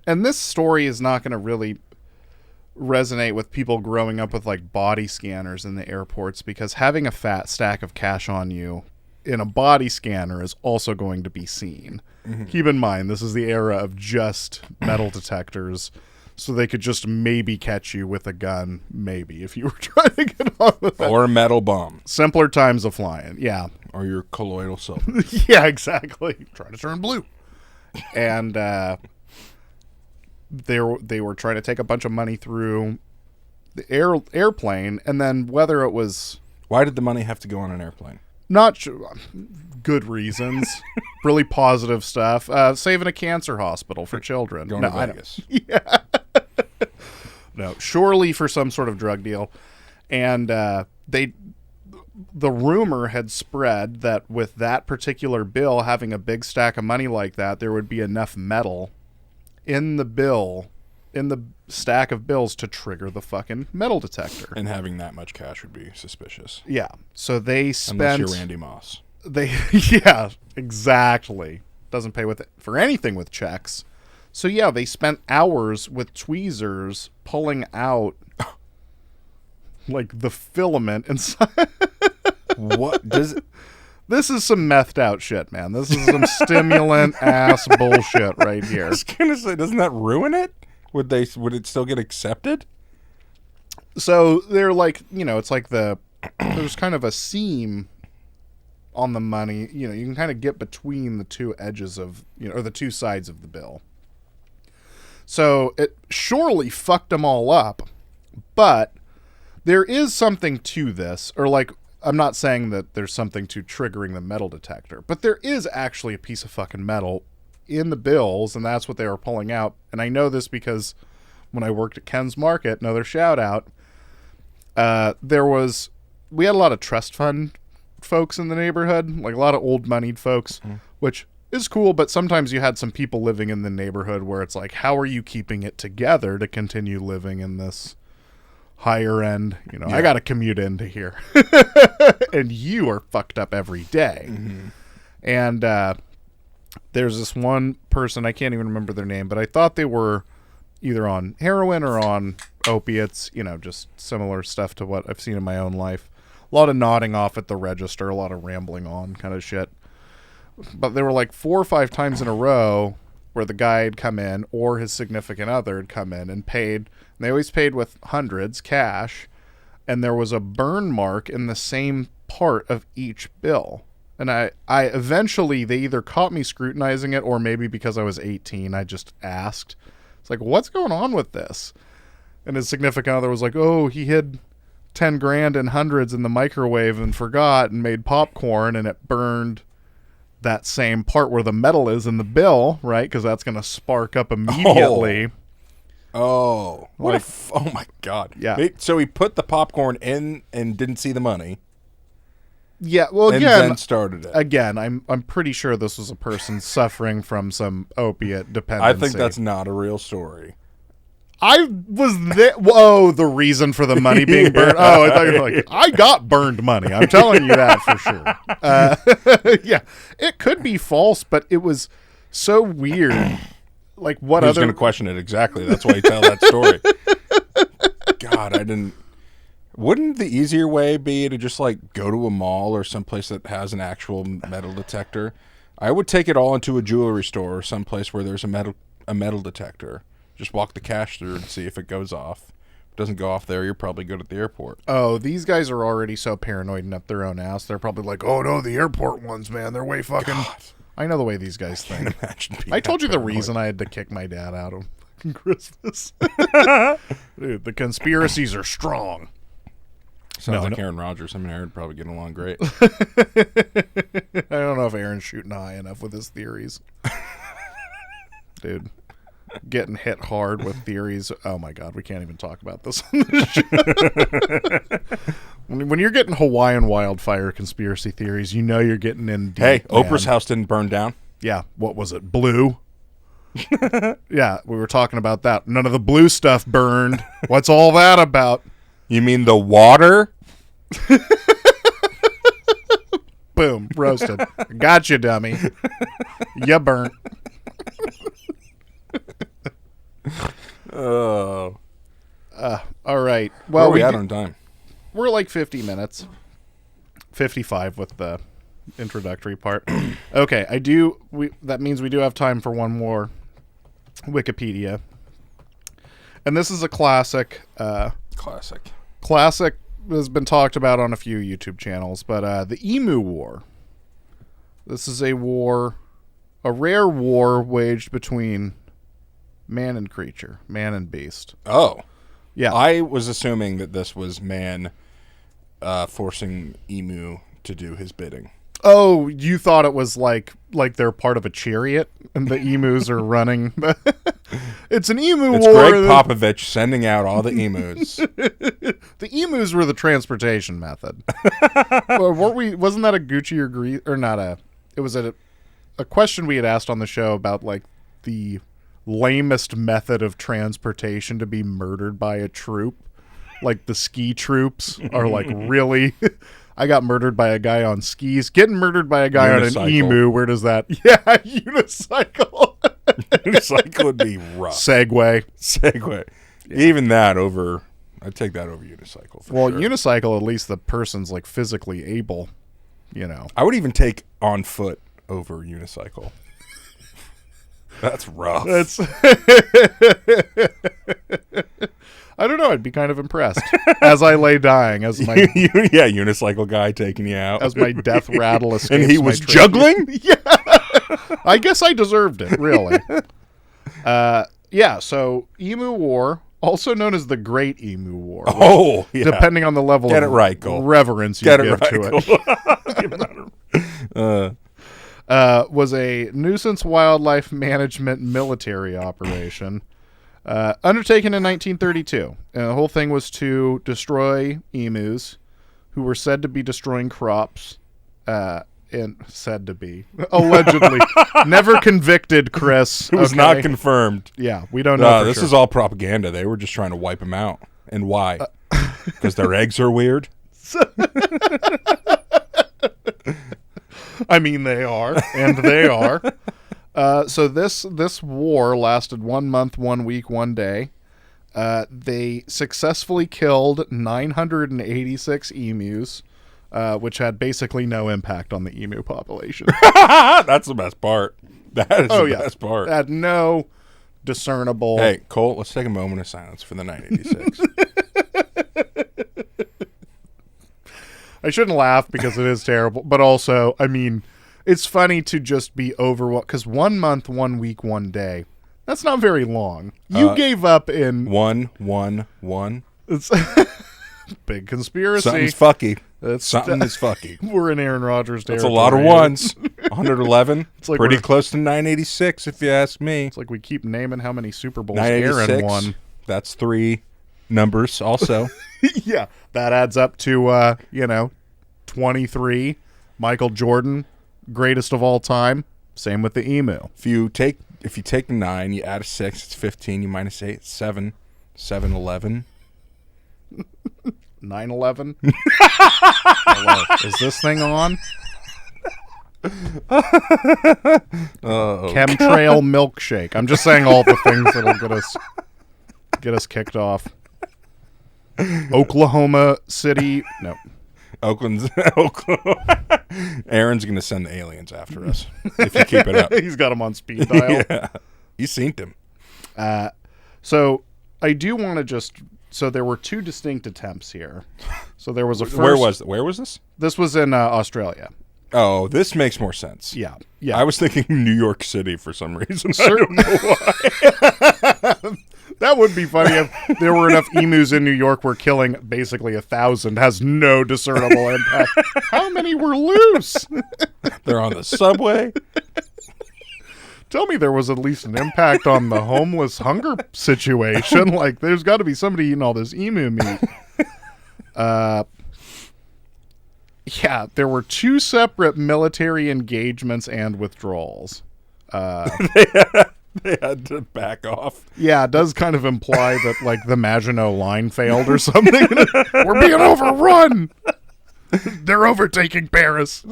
and this story is not going to really resonate with people growing up with like body scanners in the airports, because having a fat stack of cash on you in a body scanner is also going to be seen. Mm-hmm. Keep in mind, this is the era of just metal detectors, so they could just maybe catch you with a gun, maybe, if you were trying to get on with it. Or a metal bomb. Simpler times of flying, yeah. Or your colloidal silver. Yeah, exactly. Try to turn blue. And they were trying to take a bunch of money through the airplane, and then whether it was... Why did the money have to go on an airplane? Not sure. Good reasons. Really positive stuff. Saving a cancer hospible for children. Going to Vegas. Yeah. No, surely for some sort of drug deal. And the rumor had spread that with that particular bill, having a big stack of money like that, there would be enough metal in the stack of bills to trigger the fucking metal detector. And having that much cash would be suspicious. Yeah. So they spent... Unless you're Randy Moss. Yeah, exactly. Doesn't pay for anything with checks. So yeah, they spent hours with tweezers pulling out like the filament inside. What does it... This is some methed out shit, man. This is some stimulant ass bullshit right here. I was gonna say, doesn't that ruin it? Would it still get accepted? So they're like, it's like there's kind of a seam on the money. You can kind of get between the two edges of, or the two sides of the bill. So it surely fucked them all up, but there is something to this, or like, I'm not saying that there's something to triggering the metal detector, but there is actually a piece of fucking metal in the bills, and that's what they were pulling out. And I know this because when I worked at Ken's Market, another shout out, we had a lot of trust fund folks in the neighborhood, like a lot of old moneyed folks, which is cool, but sometimes you had some people living in the neighborhood where it's like, how are you keeping it together to continue living in this higher end? Yeah. I got to commute into here. And you are fucked up every day. Mm-hmm. And there's this one person, I can't even remember their name, but I thought they were either on heroin or on opiates, just similar stuff to what I've seen in my own life. A lot of nodding off at the register, a lot of rambling on kind of shit. But there were like 4 or 5 times in a row where the guy had come in or his significant other had come in and paid. And they always paid with hundreds cash, and there was a burn mark in the same part of each bill. And I eventually, they either caught me scrutinizing it, or maybe because I was 18, I just asked. It's like, what's going on with this? And his significant other was like, oh, he hid 10 grand in hundreds in the microwave and forgot and made popcorn, and it burned that same part where the metal is in the bill, right? Because that's going to spark up immediately. Oh, oh my God. Yeah. So he put the popcorn in and didn't see the money. Yeah, well, and again, then started it. Again, I'm pretty sure this was a person suffering from some opiate dependency. I think that's not a real story. I was there. Whoa, the reason for the money being burned. Oh, I thought you were like, I got burned money. I'm telling you that for sure. Yeah, it could be false, but it was so weird. Like, what Who's other? going to question it exactly? That's why you tell that story. God, I didn't. Wouldn't the easier way be to just like go to a mall or someplace that has an actual metal detector? I would take it all into a jewelry store or someplace where there's a metal detector. Just walk the cash through and see if it goes off. If it doesn't go off there, you're probably good at the airport. Oh, these guys are already so paranoid and up their own ass. They're probably like, oh no, the airport ones, man, they're way fucking. God. I know the way these guys think. I told you the reason I had to kick my dad out of fucking Christmas. Dude, the conspiracies are strong. Sounds like Aaron Rodgers. Him and Aaron probably getting along great. I don't know if Aaron's shooting high enough with his theories. Dude, getting hit hard with theories. Oh my God, we can't even talk about this on the show. When you're getting Hawaiian wildfire conspiracy theories, you know you're getting in deep. Hey, Oprah's house didn't burn down. Yeah, what was it? Blue? Yeah, we were talking about that. None of the blue stuff burned. What's all that about? You mean the water? Boom, roasted. Gotcha, dummy. You burnt. Oh. All right. Well, where are we at on time? We're like 50 minutes. 55 with the introductory part. Okay, that means we do have time for one more Wikipedia. And this is a classic. Classic has been talked about on a few YouTube channels, but the Emu War. This is a rare war waged between man and creature, man and beast. Oh. Yeah. I was assuming that this was man forcing emu to do his bidding. Oh, you thought it was like they're part of a chariot and the emus are running. It's an emu war. It's Greg Popovich sending out all the emus. The emus were the transportation method. Wasn't that a Gucci or Grease or not a? It was a question we had asked on the show about like the lamest method of transportation to be murdered by a troop. Like the ski troops are like really. I got murdered by a guy on skis. Getting murdered by a guy on an emu. Where does that? Yeah, unicycle. Unicycle would be rough. Segway. Yeah. Even that over. I'd take that over unicycle. Well, sure. Unicycle, at least the person's like physically able. You know. I would even take on foot over unicycle. That's rough. I don't know. I'd be kind of impressed as I lay dying as my unicycle guy taking you out as my death rattle escapes. And he was juggling. Yeah, I guess I deserved it. Really. Yeah. So Emu War, also known as the Great Emu War. Oh, yeah. Depending on the level of reverence you give to it. Was a nuisance wildlife management military operation. Undertaken in 1932. And the whole thing was to destroy emus who were said to be destroying crops. And said to be. Allegedly. Never convicted, Chris. It was not confirmed. Yeah, we don't know. This is all propaganda. They were just trying to wipe them out. And why? Because their eggs are weird? I mean, they are. And they are. So this war lasted 1 month, 1 week, 1 day. They successfully killed 986 emus, which had basically no impact on the emu population. That's the best part. That is the best part. Had no discernible. Hey, Colt, let's take a moment of silence for the 986. I shouldn't laugh because it is terrible, but also, I mean, it's funny to just be overwhelmed because 1 month, 1 week, 1 day. That's not very long. You gave up in 1, 1, 1. It's big conspiracy. Something's fucky. That's Something is fucky. We're in Aaron Rodgers territory. That's a lot of ones. 111. It's like pretty close to 986, if you ask me. It's like we keep naming how many Super Bowls Aaron won. That's 3 numbers also. Yeah, that adds up to 23. Michael Jordan, greatest of all time. Same with the emu. If you take the 9, you add a 6, it's 15. You minus 8, it's 7. 7, 11. 9/11. Hello. Is this thing on? Chemtrail milkshake. I'm just saying all the things that'll get us kicked off. Oklahoma City. No. Oakland's Oklahoma. Aaron's gonna send the aliens after us if you keep it up. He's got him on speed dial. Yeah. You seen him. So I do want to just. So there were 2 distinct attempts here. So there was a first. Where was this? This was in Australia. Oh, this makes more sense. Yeah. I was thinking New York City for some reason. I don't know why. That would be funny if there were enough emus in New York where killing basically 1,000 has no discernible impact. How many were loose? They're on the subway. Tell me there was at least an impact on the homeless hunger situation. Like, there's got to be somebody eating all this emu meat. Yeah, there were 2 separate military engagements and withdrawals. They had to back off. Yeah, it does kind of imply that, like, the Maginot Line failed or something. We're being overrun! They're overtaking Paris.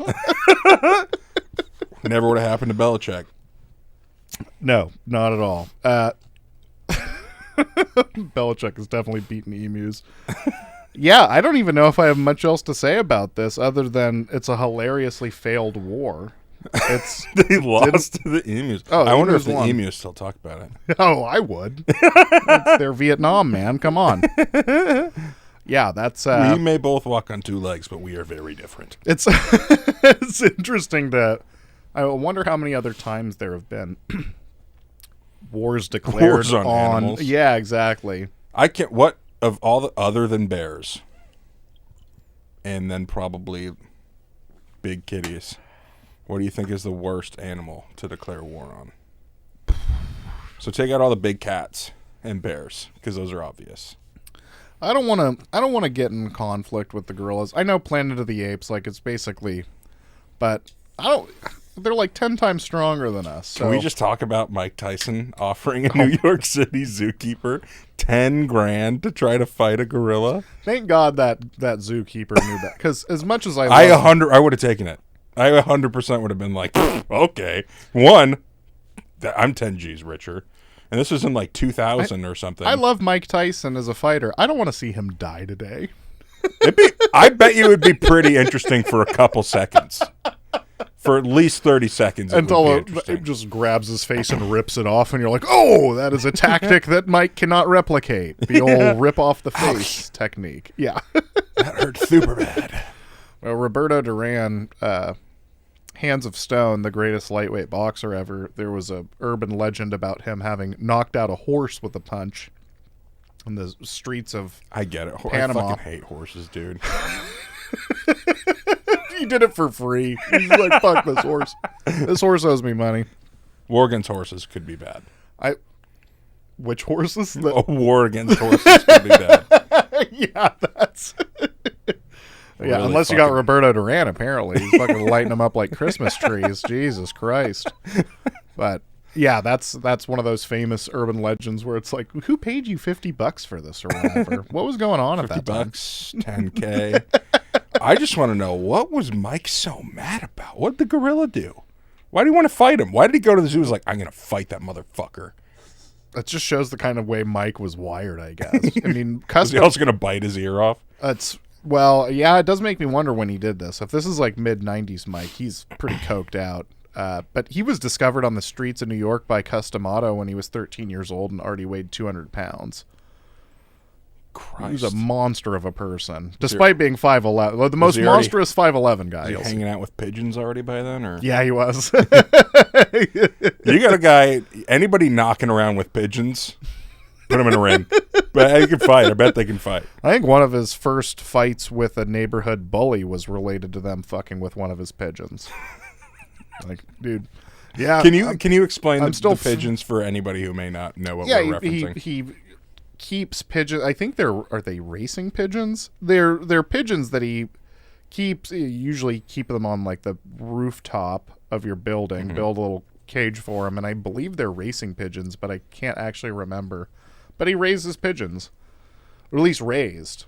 Never would have happened to Belichick. No, not at all. Belichick has definitely beaten emus. Yeah, I don't even know if I have much else to say about this other than it's a hilariously failed war. They lost to the emus. Oh, I wonder if the won. emus still talk about it. Oh, I would. It's their Vietnam, man. Come on. Yeah, that's... we may both walk on 2 legs, but we are very different. It's it's interesting to... I wonder how many other times there have been wars declared Wars on animals. Yeah, exactly. I can't... What of all the... Other than bears, and then probably big kitties, what do you think is the worst animal to declare war on? So take out all the big cats and bears, because those are obvious. I don't want to get in conflict with the gorillas. I know Planet of the Apes, like, it's basically, but they're like 10 times stronger than us. So. Can we just talk about Mike Tyson offering a New York City zookeeper $10,000 to try to fight a gorilla? Thank God that zookeeper knew that, because as much as I would have taken it. I 100% would have been like, okay, I'm 10 G's richer. And this was in like 2000 or something. I love Mike Tyson as a fighter. I don't want to see him die today. I bet you it would be pretty interesting for a couple seconds. For at least 30 seconds. Until it just grabs his face and rips it off, and you're like, oh, that is a tactic that Mike cannot replicate. The old rip off the face technique. Yeah. That hurt super bad. Well, Roberto Duran, Hands of Stone, the greatest lightweight boxer ever, there was a urban legend about him having knocked out a horse with a punch in the streets of I get it. Panama. I fucking hate horses, dude. He did it for free. He's like, fuck this horse. This horse owes me money. War against horses could be bad. Which horses? A war against horses could be bad. Yeah, that's... Really, yeah, unless you got Roberto Duran, apparently. He's fucking lighting them up like Christmas trees. Jesus Christ. But, yeah, that's one of those famous urban legends where it's like, who paid you $50 for this or whatever? What was going on at that time? $50, $10K. I just want to know, what was Mike so mad about? What did the gorilla do? Why do you want to fight him? Why did he go to the zoo and was like, I'm going to fight that motherfucker? That just shows the kind of way Mike was wired, I guess. I mean, is he also going to bite his ear off? Well, yeah, it does make me wonder when he did this. If this is like mid-90s Mike, he's pretty coked out. But he was discovered on the streets of New York by Customato when he was 13 years old and already weighed 200 pounds. Christ. He was a monster of a person, despite being 5'11". Well, the most monstrous 5'11" guy. Was he hanging out with pigeons already by then? Or? Yeah, he was. You got a guy, anybody knocking around with pigeons, put him in a ring. But he can fight. I bet they can fight. I think one of his first fights with a neighborhood bully was related to them fucking with one of his pigeons. Like, dude, yeah. Can you explain the pigeons for anybody who may not know what we're referencing? He keeps pigeons. I think are they racing pigeons? They're pigeons that he keeps. You usually keep them on like the rooftop of your building. Build a little cage for them, and I believe they're racing pigeons, but I can't actually remember. But he raises pigeons, or at least raised,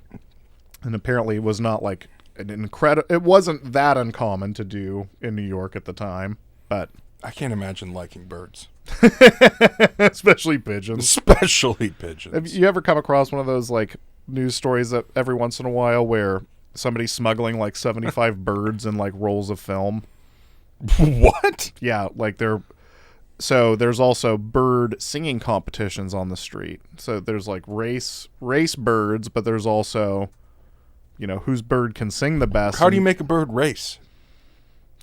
and apparently it was not like an incredible. It wasn't that uncommon to do in New York at the time, but I can't imagine liking birds, especially pigeons. Especially pigeons. Have you ever come across one of those like news stories that every once in a while where somebody's smuggling like 75 birds in like rolls of film? What? Yeah, like there's also bird singing competitions on the street. So there's like race birds, but there's also, whose bird can sing the best. How do you make a bird race?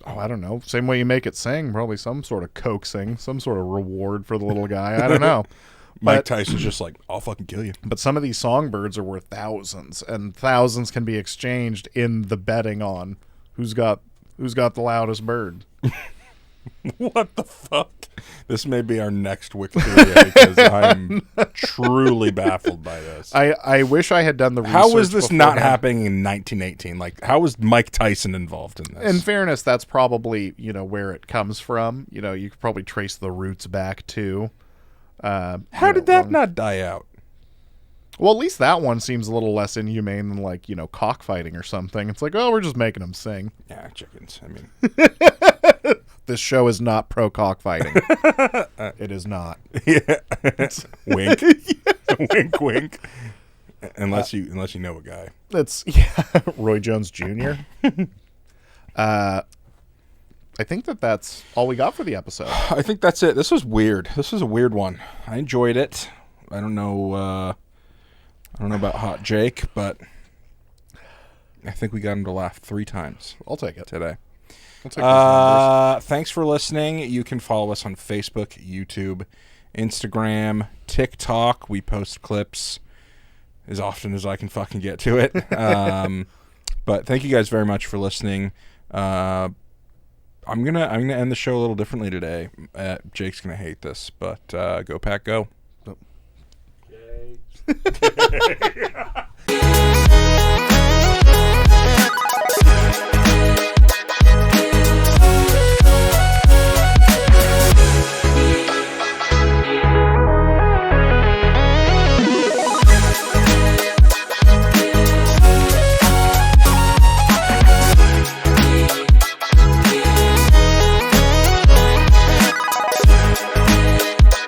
Oh, I don't know. Same way you make it sing. Probably some sort of coaxing, some sort of reward for the little guy. I don't know. Mike Tyson's just like, I'll fucking kill you. But some of these songbirds are worth thousands, and thousands can be exchanged in the betting on who's got the loudest bird. What the fuck? This may be our next Wikipedia because I'm truly baffled by this. I wish I had done the research. How was this not happening in 1918? Like, how was Mike Tyson involved in this? In fairness, that's probably, where it comes from. You could probably trace the roots back to. How did that not die out? Well, at least that one seems a little less inhumane than like, cockfighting or something. It's like, oh, we're just making them sing. Yeah, chickens. I mean, this show is not pro cockfighting. It is not. Yeah. Wink. Wink, wink. Unless you know a guy. That's Roy Jones Jr. I think that's all we got for the episode. I think that's it. This was weird. This was a weird one. I enjoyed it. I don't know about Hot Jake, but I think we got him to laugh 3 times. I'll take it today. I'll take these numbers. Thanks for listening. You can follow us on Facebook, YouTube, Instagram, TikTok. We post clips as often as I can fucking get to it. But thank you guys very much for listening. I'm gonna end the show a little differently today. Jake's gonna hate this, but go Pack, go. Okay.